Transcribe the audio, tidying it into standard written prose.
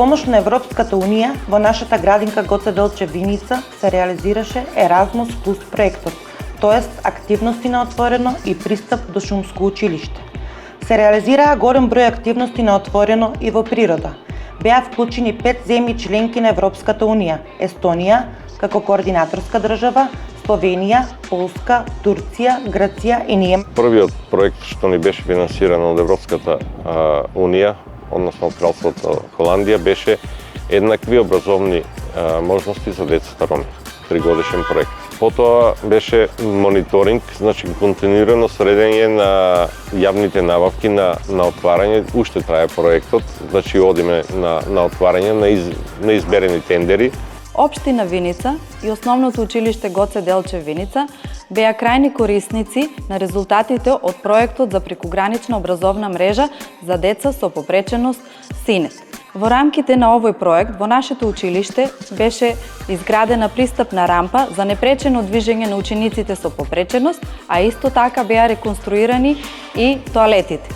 помош на Европската Унија, во нашата градинка Гоце Делчев Виница се реализираше Еразмус плюс проектот, тоест активности на отворено и пристап до шумско училиште. Се реализираа голем број активности на отворено и во природа. Беа вклучени 5 земји членки на Европската Унија: Естонија како координаторска држава, Словенија, Полска, Турција, Грција и ние. Првиот проект што ни беше финансиран од Европската Унија, односно од Кралството Холандија, беше еднакви образовни можности за децата роми. 3-годишен проект. Потоа беше мониторинг, значи континуирано следење на јавните набавки на отварање. Уште трае проектот, значи одиме на отварање на изберени тендери. Општина Виница и Основното училиште Гоце Делчев Виница беа крајни корисници на резултатите од проектот за прекугранична образовна мрежа за деца со попреченост СИНЕТ. Во рамките на овој проект во нашето училиште беше изградена пристапна рампа за непречено движење на учениците со попреченост, а исто така беа реконструирани и тоалетите.